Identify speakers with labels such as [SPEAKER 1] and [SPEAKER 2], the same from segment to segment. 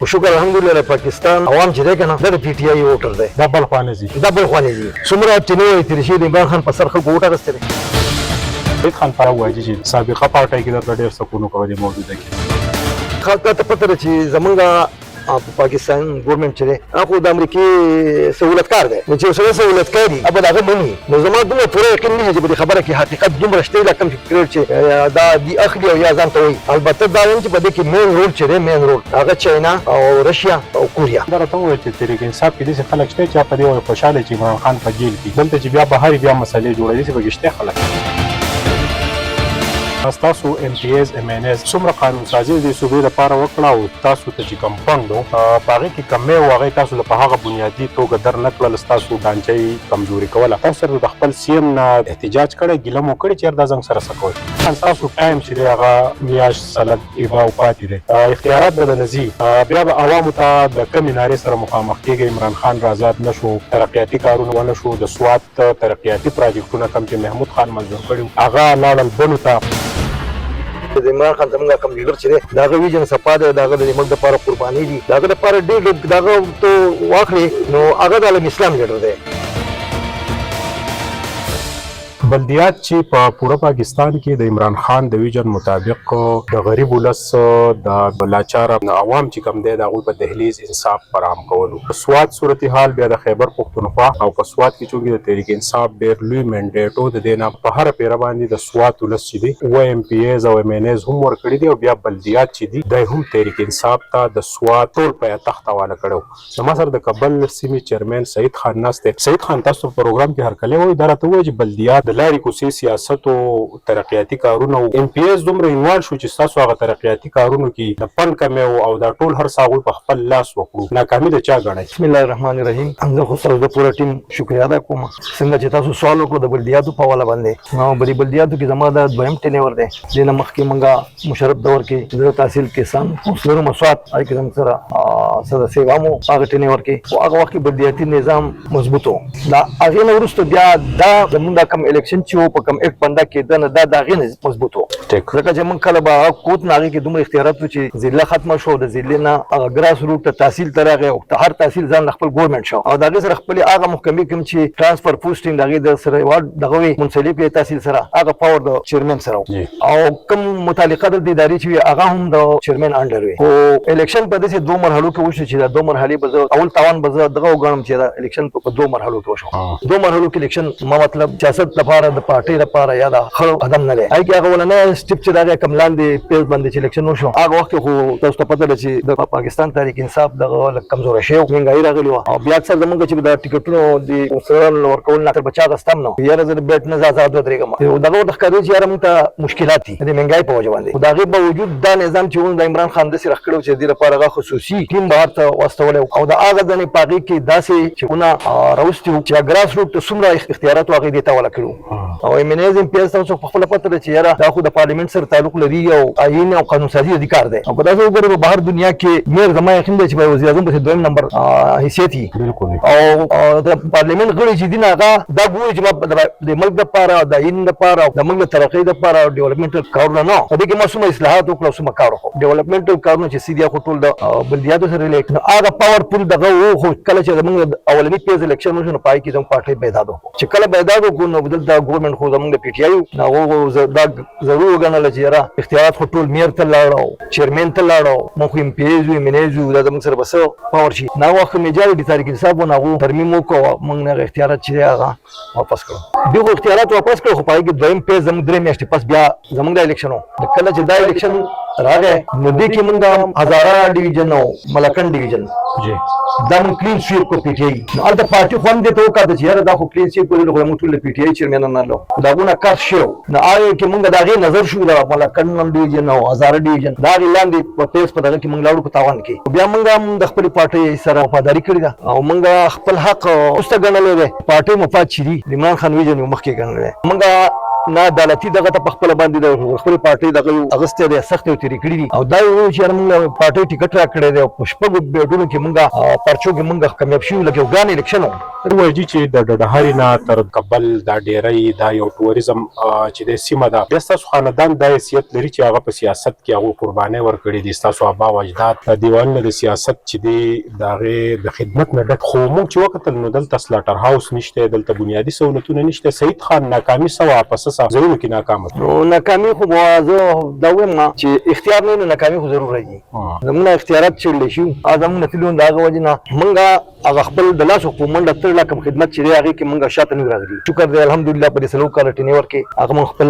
[SPEAKER 1] شکر الحمدلله پاکستان عوام چې دی کنه د پی ټی آی ووټر دی
[SPEAKER 2] دا بل خوانه زی
[SPEAKER 1] دا بل خوانه دي څومره چې نوې تیر شي د عمران خان په سر خلکو ووټر استره
[SPEAKER 2] بیت خان پر وایي چې سابقه پارټي کې د ډېر سکونو کوي موجوده کې
[SPEAKER 1] خاطر ته پته چې زمونږ پاکستان ګورنمنت چې دی هغه د امریکای سہولتکار دی نو چې سره سہولتکاري ابل هغه مني نو زما دومره پوره یقین نه چې په خبره کې حقیقت دومره شته لکه فکر چې دا دی اخلي او یا ځان ته وي البته دا چې په دې کې مین رول چې دی مین رول هغه چاینا او رشیا او کوریا
[SPEAKER 2] دا راته وایي چې تحریک انصاف کې دي خلک شته چې په دې وایي خوشاله چې عمران خان په جیل کې دلته چې بیا بهاري بیا مسلې جوړې دي بګشته خلک تاسو ام پی ایز ام ان ایز څومره قانون سازي د صوبې لپاره وکړه او تاسو ته چې کم فندو پاره کې کمې واغې تاسو له هغه بنیادی توګه در نکړل تاسو ډانچې کمزوري کوله تاسو د خپل سیم نه احتجاج کړي ګلم وکړي چې د ځنګ سره سکوي تاسو ټایم چې هغه میاش سلط ایوا او پاتې دي اختیارات د نزي بیا به عوامو ته د کمی نارې سره مخامخ کېږي عمران خان آزاد نشو ترقیاتي کارونه ونه شو د سواد ترقیاتي پروجیکټونه کم چې محمود خان منظور کړي هغه لاړل بنو ته
[SPEAKER 1] د عمران خان زمونږ کم لیډر چې دی داغه ویژن صفا دی داغه د ملک لپاره قرباني دي داغه لپاره ډېر داغه ته واخلي نو هغه د عالم اسلام لیډر دی
[SPEAKER 2] بلدیات چې په پوره پاکستان کې د عمران خان د ویژن مطابق د غریب ولس د بلاچار عوام چې کم دی د هغوی په دهلیز انصاف فراهم کولو په سواد صورتحال بیا د خیبر پښتونخوا او په سواد کې چونکې د تحریک انصاف ډېر لوی منډیټ و د دې نه په هره پیره باندې د سواد ولس چې دی و ام پی ایز او ام ان ایز هم ورکړي دي او بیا بلدیات چې دي دی هم تحریک انصاف ته د سواد ټول پایتخت حواله کړو زما سره د کابل سیمې چیرمن سعید خان ناست دی سعید خان تاسو په پروګرام کې هرکلی وایي دا راته وایي چې بلدیات لارې کوڅې سیاست او ترقیاتي کارونه او ام پی ایس دومره انوال شو چې تاسو هغه ترقیاتي کارونو کې د فن کمې او دا ټول هر څه په خپل لاس وکړو ناکامي د چا غړای
[SPEAKER 1] بسم الله الرحمن الرحیم زه خو تاسو د پوره ټیم شکریا ادا کوم څنګه چې تاسو سوال وکړو د بلدیاتو په حواله باندې نو بلدیاتو کې زما د دویم ټینور دی د مخکې منګه مشرف دور کې د تحصیل کې سم سره مسوات آی کې زم سره سره سیوامو هغه ټینور کې او هغه وخت بلدیاتي نظام مضبوطو دا هغه نو ورسته بیا دا زمونږ کم الیکشن چې په کم یک بنده کې دا دغه مضبوطو ځکه چې موږ کله به کوت ناغي کې دومره اختیارات چې ضلع ختمه شو د ضلع نه ګراس روټ ته تحصیل ترغه او هر تحصیل ځان خپل ګورنمنت شو او دغه سره خپل هغه محکمې کوم چې ترانسفر پوسټینګ دغه د سره دغه منسلک تحصیل سره هغه پاور د چیرمن سره او کوم متعلقه د ادارې چې هغه هم د چیرمن انډر وي او الیکشن په دې دوه مرحلو کې وشو چې دا دوه مرحلې به اول توان به دغه وګڼم چې دا الیکشن په دوه مرحلو کې وشو دوه مرحلو کې الیکشن ما مطلب سیاست لپاره د پارټي لپاره یا د خلکو قدم نه لري هغه هغه ولنه سټیپ چې دا کم لاندې پیل باندې چې الیکشن وشو هغه وخت خو تاسو ته پته ده چې د پاکستان تحریک انصاف دغه کمزور شي او منګای راغلی او بیا اکثر زمونږ چې د ټیکټونو د اوسرن ورکول نه تر بچا غستم نو یاره زه بیت نه آزاد ودرېږم دغه د ښکاري چې یاره موږ ته مشکلات دي د منګای په وجه باندې دغه باوجود دا نظام چې د عمران خان د سره خړو چې د لپاره غو خصوصي ټیم بهر ته واستول او د هغه د پاګي کې داسې چېونه راوستي چې ګراس روټ ته څومره اختیارات واغې دي تا ولا کړو او ایمنیزم پیاس تاسو په خپل پته چې یاره دا خو د پارلیمنت سره تعلق لري او آئین او قانون سازي ادھکار دی او په داسې وګورئ بهر دنیا کې میر زما یقین دی چې وزیر اعظم په دویم نمبر حیثیت
[SPEAKER 2] بالکل
[SPEAKER 1] او د پارلیمنت غړي چې دین هغه دا ګوري چې د ملک لپاره د آئین لپاره د ملک ترقۍ لپاره ډیولپمنټل کارونه نه په دې کې مسومه اصلاحات او کومه کار وکړو ډیولپمنټل کارونه چې سیدیا خو ټول د بلدیاتو سره لیکن هغه پاورفل دغه خو کله چې موږ اولنی پیز الیکشن وشو پای کې زموږ پارټي بیدادو چې کله بیدادو کو نو بدل دا ګورنمنت خو زموږ د پی ټی آی نو دا ضرور وګڼل چې را اختیارات خو ټول میر ته لاړو چیرمن ته لاړو مخ ایم پی ایز وی منیزو دا زموږ سره بس پاور شي نو وخت میجارټي تحریک انصاف و نو ترمیم کو موږ نه اختیارات چې هغه واپس کړو دغه اختیارات واپس کړو خو پای کې دویم پیز زموږ درې میاشتې پس بیا زموږ د الیکشن د کله چې دا الیکشن راغی نو دې کې موږ هزاره ډیویژن او ملکن ډیویژن
[SPEAKER 2] جی
[SPEAKER 1] دا موږ کلین سویپ کو پی ټی آی نو البته پارټي خو هم دې ته وکړه چې یاره دا خو کلین سویپ کولی نو موږ ټول پی ټی آی چیرمن نه لرو دا غونه کار شو نو آی کې موږ دا غي نظر شو دا ملکن ډیویژن او هزاره ډیویژن دا لاندې په پیس په دغه کې موږ لاړو په تاوان کې بیا موږ هم د خپل پارټي سره وفاداری کړې ده او موږ خپل حق مستګنلې ده پارټي مفاد چری عمران خان ویژن مخکې ګڼل موږ نه عدالتي دغه ته خپل باندې د خپل پارټي دغه اغسته د سخت او تری کړی او دا یو چې موږ پارټي ټیکټ را کړی دی او پښپګ بیډونو کې موږ پرچو کې موږ کامیاب شو لکه ګان الیکشن
[SPEAKER 2] وایي چې د ډډهاري نه تر کابل دا ډیری دا یو ټوریزم چې د سیمه ده بیا ستاسو خاندان دا حیثیت لري چې هغه په سیاست کې هغه قربانۍ ورکړي دي ستاسو آبا او اجداد دیوالونه د سیاست چې دی د هغې د خدمت نه ډک خو موږ چې وکتل نو دلته سلاټر هاوس نشته دلته بنیادي سهولتونه نشته سعید خان ناکامي څه وه په څه ځایونو کې ناکامه
[SPEAKER 1] نو ناکامي خو به زه دا وایم چې اختیار نه وي نو ناکامي خو ضرور راځي زموږ نه اختیارات چیرلی شي زموږ نه تللي د هغه وجې نه موږ هغه خپل د لاسو په منډه تړله کوم خدمت چې دی هغې کې موږ شاته نه راغلي شکر دی الحمدلله په دې څلور کاله ټینور کې هغه موږ خپل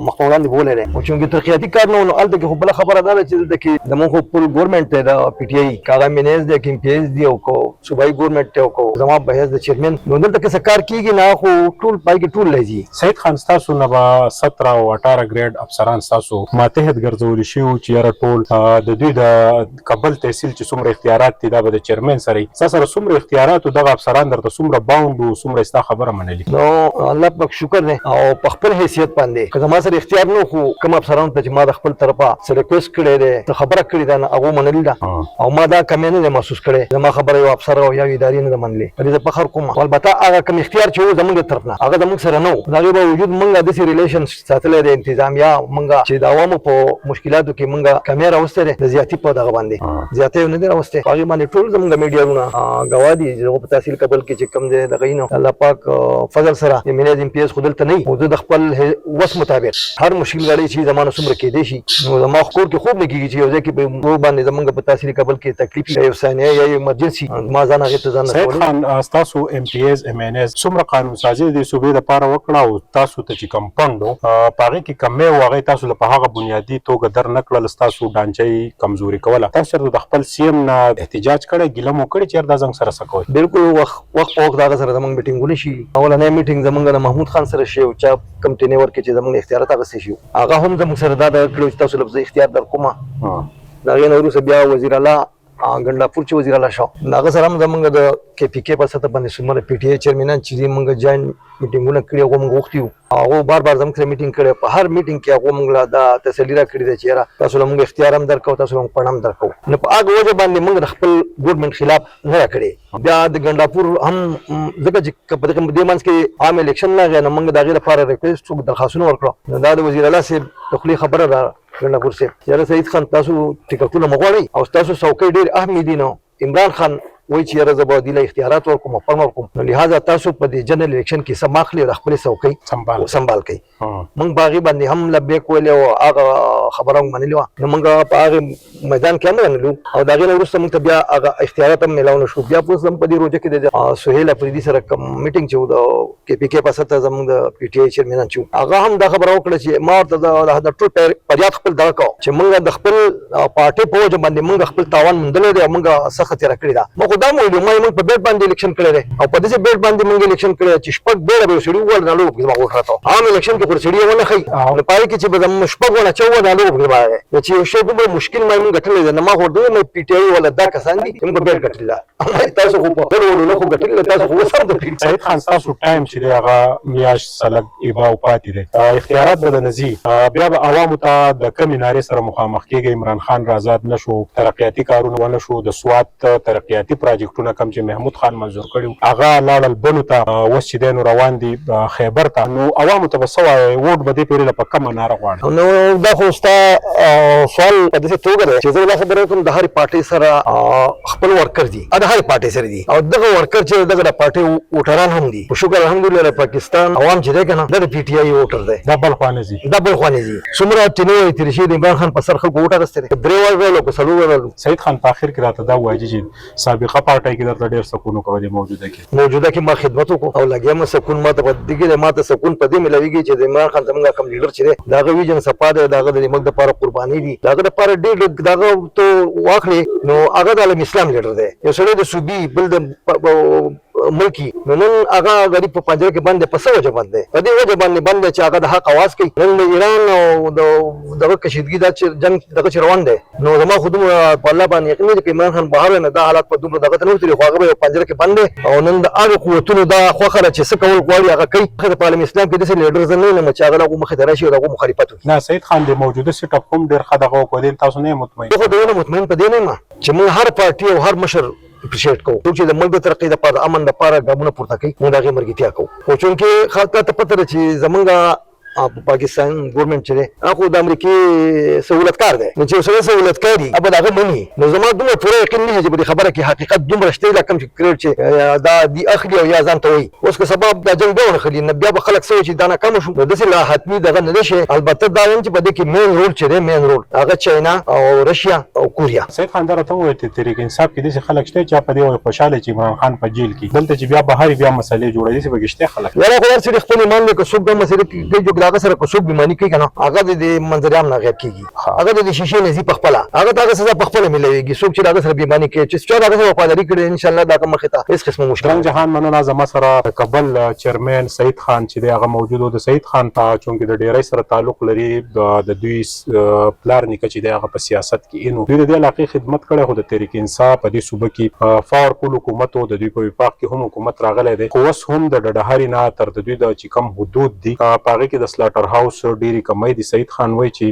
[SPEAKER 1] مخ په وړاندې بولی دی خو چونکې ترقیاتي کار نه و نو هلته کې خو بله خبره دا ده چې دلته کې زموږ خو فل ګورمنټ دی د پي ټي آی که هغه مینیز دی که امپیز دی او که صوبایي ګورمنټ دی او که زما په حیث د چیرمین نو دلته کې څه کار کېږي نه خو ټول پای کې ټول راځي
[SPEAKER 2] سعید خان ستاسو نه به 17 او 18 ګریډ افسران ستاسو ماتحت ګرځولي شوي وو چې یاره ټول د دوی د کابل تحصیل چې څومره اختیارات دي دا به د چیرمین سره وي ستا سره څومره اختیارات و دغه افسران درته څومره باونډ و څومره ستا خبره منلي
[SPEAKER 1] نو الله پاک شکر دی او په خپل حیثیت باندې که زما سره اختیار نه خو کوم افسرانو ته چې ما د خپل طرفه څه ریکویسټ کړی دی څه خبره کړې ده هغو منلي ده او ما دا کمی نه دی محسوس کړی زما خبره یو افسر او یا ادارې نه ده منلې په دې زه فخر کوم البته هغه کوم اختیار چې و زموږ د طرف نه هغه زموږ سره نه و د هغې باوجود موږ داسې ریلیشن ساتلی دی انتظامیه موږ چې د عوامو په مشکلاتو کې موږ کمی راوستی دی د زیاتي په دغه باندې زیاتی نه دی راوستی په هغې باندې ټول زموږ میډیاونه ګواه دي چې هغو په تحصیل کابل کې چې کوم دی دغه یي نو الله پاک فضل سره د مینیز امپیز خو دلته نه وي خو زه د خپل وس مطابق هر مشکل ګاډی چې زما نه څومره کېدی شي نو زما خو کور کې خوب نه کېږي چې یو ځای کې په باندې زموږ په تحصیل کابل کې تکلیف یا یو ثانیه یا یو ایمرجنسي ما ځان هغې ته ځان نه
[SPEAKER 2] سعید خان ستاسو ام پی ایز ام این ایز څومره قانون سازي د صوبې دپاره وکړه او تاسو ته چې کوم فنډ و په هغې کې کمی و هغې تاسو له په هغه بنیادي توګه در نه کړل ستاسو ډانچه کمزوري کوله تاسو چېرته د خپل سی ام نه احتجاج کړی ګیله مو کړې چېرته دا زنګ سره څه کوئ
[SPEAKER 1] بالکل وخت په وخت هغه سره زموږ میټینګونه شي اولنی میټینګ زموږ د محمود خان سره شي او چا کوم ټینور کې چې زموږ اختیارات اخیستی شي هغه هم زموږ سره دا کړی چې تاسو لفظي اختیار در کومه د هغې نه وروسته بیا وزیر الله ګنډاپور چې وزیر الله شو د هغه سره هم زموږ د کې پي کې په سطح باندې څومره پي ټي آی چیرمنان چې موږ جاینټ میټینګونه کړي هغو موږ غوښتي وو هغو بار بار زموږ سره میټینګ کړی په هر میټینګ کې هغو موږ له دا تسلي راکړې ده چې یاره تاسو له موږ اختیار هم درکوو تاسو له موږ پړه هم درکوو نو په هغه وجه باندې موږ د خپل ګورمنټ خلاف نه راکړې بیا د ګنډاپور هم ځکه چې په دې منځ کې عام الیکشن راغی نو موږ د هغې لپاره ریکویسټ درخواستونه ورکړو نو دا د وزیر الله صاحب د خولې خبره ده ګنډاپور صاحب یاره سعید خان تاسو ټکټونه مه غواړئ او ستاسو څوکۍ ډېرې اهمې دي نو عمران خان وایي چې یاره زه به دې له اختیارات ورکوم او فنډ ورکوم نو لهذا تاسو په دې جنرال الیکشن کې سم اخلي او د خپلې څوکۍ سنبال کوئ موږ په هغې باندې هم لبیک ویلې او هغه خبره موږ منلې وه نو موږ په هغې میدان کې هم رانغلو او د هغې نه وروسته موږ ته بیا هغه اختیارات هم میلاو نه شو بیا اوس هم په دې روجه کې د سهیل افریدي سره کوم میټینګ چې و د کې پي کې په سطحه زموږ د پي ټي آی چیرمنان چې هغه هم دا خبره وکړه چې ما ورته د ټول فریاد خپل دغه کوو چې موږ د خپل پارټۍ په وجه باندې موږ خپل تاوان موندلی دی او موږ سخته تېره کړې ده موږ خو دا هم ویلي موږ په بیټ باندې الیکشن کړی دی او په داسې بیټ باندې موږ الیکشن کړی چې شپږ بیړه به یو سړي وویل دا لوبه پکې زما غوټ راته عام الیکشن کې خو سړي یې ونه ښایي نو په هغې کې چې به زموږ شپږ ونه چې وویل دا لوبه پکې زما دی نو چې یو شی دومره مشکل ما موږ ګټلی دی نو ما خو ورته وویل پي ټي آی والا دا کسان دي چې موږ په بیټ ګټلي ده تاسو خو په ګډ وډو نه خو ګټلي ده تاسو خو اوس هم ګټلي
[SPEAKER 2] سعید خان ستاسو ټایم چې دی هغه میاشت سلګ ایبا او پاتې دی اختیارات به د نځي بیا به عوامو ته د کمې نارې سره مخامخ کېږي عمران خان را آزاد نه شو ترقیاتي کارونه ونه شو د سوات ترقیاتي پراجیکټونه کم چې محمود خان منظور کړي هغه لاړل بنو ته اوس چې دی نو روان دي خیبر ته نو عوامو ته به څه وایې ووټ به دې پورې له په کمه ناره غواړي
[SPEAKER 1] نو دا خو ستا سوال په داسې توګه دی چې زه دا خبره کوم د هرې پارټۍ سره خپل ورکر دي د هرې پارټۍ سره دي او دغه ورکر چې دغه د پارټۍ ووټران هم دي په شکر الحمدلله د پاکستان عوام چې دی که نه دا د پي ټي آی ووټر دی
[SPEAKER 2] دا بل خوا نه ځي
[SPEAKER 1] دا بل خوا نه ځي څومره تېنې تېرې شوي د عمران خان په سر خلکو ووټ اخیستی دی درې وړ او که څلور وړ
[SPEAKER 2] سعید خان په آخر کې راته دا وایي چې سابقه پارټۍ کې درته ډېر سکون وکړی دی موجوده
[SPEAKER 1] کې ما خدمت وکړو او لګیا ما سکون ما ته په دې کې ما ته سکون په دې ملاویږي چې د عمران خان زموږ کوم لیډر چې دی د هغه ویژن صفا دی د هغه د ملک دپاره قرباني دي د هغه دپاره ډېر د هغه ته واخلې نو هغه د عالم اسلام لیډر دی یو سړی د صوبي بل د ملکی نو نن هغه غریب په پنجره کې بند دی په څه وجه بند دی په دې وجه باندې بند دی چې هغه د حق اواز کوي نن د ایران او د دغه کشیدګي دا چې جنګ دغه چې روان دی نو زما خو دومره په الله باندې یقین دی چې عمران خان بهر نه دا حالات په دومره دغه ته نه وتلي خو هغه به پنجره کې بند دی او نن د هغو قوتونو دا خوښه ده چې څه کول غواړي هغه کوي خو په عالم اسلام کې داسې لیډر زه نه یم چې هغه له هغو مخې ته راشي او د هغو مخالفت وکړي
[SPEAKER 2] نه سعید خان د موجوده سیټ اپ هم ډېر ښه دغه وکړو تاسو نه یې مطمئن
[SPEAKER 1] زه خو د ونه مطمئن په دې نه یم چې موږ هر پارټي او هر مشر اپریشیټ کوو څوک چې د ملک د ترقۍ لپاره امن لپاره ګامونه پورته کوي موږ د هغې ملګرتیا کوو خو چونکې خلک ته پته ده چې زمونږ پاکستان ګورنمنټ چې دی هغه د امریکې سهولتکار دی نو چې یو سړی سهولتکار وي به د هغه مني نو زما دومره پوره یقین نه چې په دې خبره کې حقیقت دومره شته لکه کوم چې کریډ چې دا دی اخلي او یا ځان ته وایي اوس که سبب دا جنګ بیا ونښلي نو بیا به خلک څه وایي چې دا ناکامه شو نو داسې لا حتمي دغه نه شي البته دا وایم چې په دې کې مین رول چې دی مین رول هغه چاینا او رشیا او کوریا
[SPEAKER 2] سید خان دا راته وویل چې تحریک انصاف کې داسې خلک شته چې په دې خوشحاله چې عمران خان په جیل کې دلته چې بیا بهر بیا مسلې جوړوي داسې پکې شته خلک
[SPEAKER 1] یاره خو هر څه خپل ایمان لکه څوک دا مسله کوي چې هغه سره څوک بیماني کوي کنه هغه د منظریام نه غیب کیږي هغه د شیشې نه زی په خپل هغه دا سزا په خپل ملويږي څوک چې هغه سره بیماني کوي چې څو هغه سره وفاداری کړي ان شاء الله دا مخه ته هیڅ قسمه مشکل
[SPEAKER 2] رنګ جهان مننه زما سره کابل چیرمن سید خان چې دی هغه موجود و د سید خان ته چونکې د ډیرۍ سره تعلق لري د دوی پلار نیکه چې دی هغه په سیاست کې انو دوی د علاقې خدمت کړي خو د تحریک انصاف په دې صوبه کې فاور حکومت او د دوی په وفاق کې هم حکومت راغلی دی خو اوس هم د ډډهاري نه تر د دوی د چې کم حدود دي په هغې کې د سلاټر هاوس ډېرې کمۍ دي سید خان وایي چې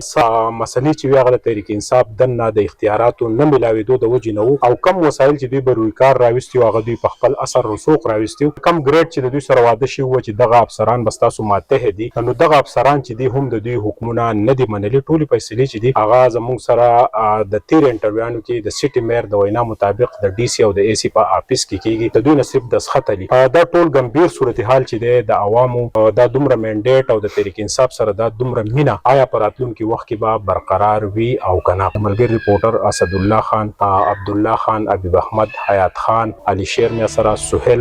[SPEAKER 2] مسلې چې وي هغه د تحریک انصاف دننه د اختیاراتو نه میلاوېدو د وجې نه وو او کم وسایل چې دوی به روی کار راوستي وو هغه دوی په خپل اثر رسوخ راوستي وو کم ګریډ چې د دوی سره واده شوي وو چې دغه افسران به ستاسو ماتحه دي نو دغه افسران چې دي هم د دوی حکمونه نه دي منلي ټولې فیصلې چې دي هغه زموږ سره د تیر انټرویانو کې د سټي میر د وینا مطابق د ډي سي او د اي سي په آفیس کې کېږي د دوی نه صرف دستخط علي دا ټول ګمبیر صورتحال چې دی د عوامو دا دومره منډیټ او د تحریک انصاف سره دا دومره مینه آیا په راتلونکي وخت کې به برقرار وي او که نه ملګری ریپورټر اسدالله خان عبدالله خان حبیب احمد حیات خان علي شیر میا سره سهیل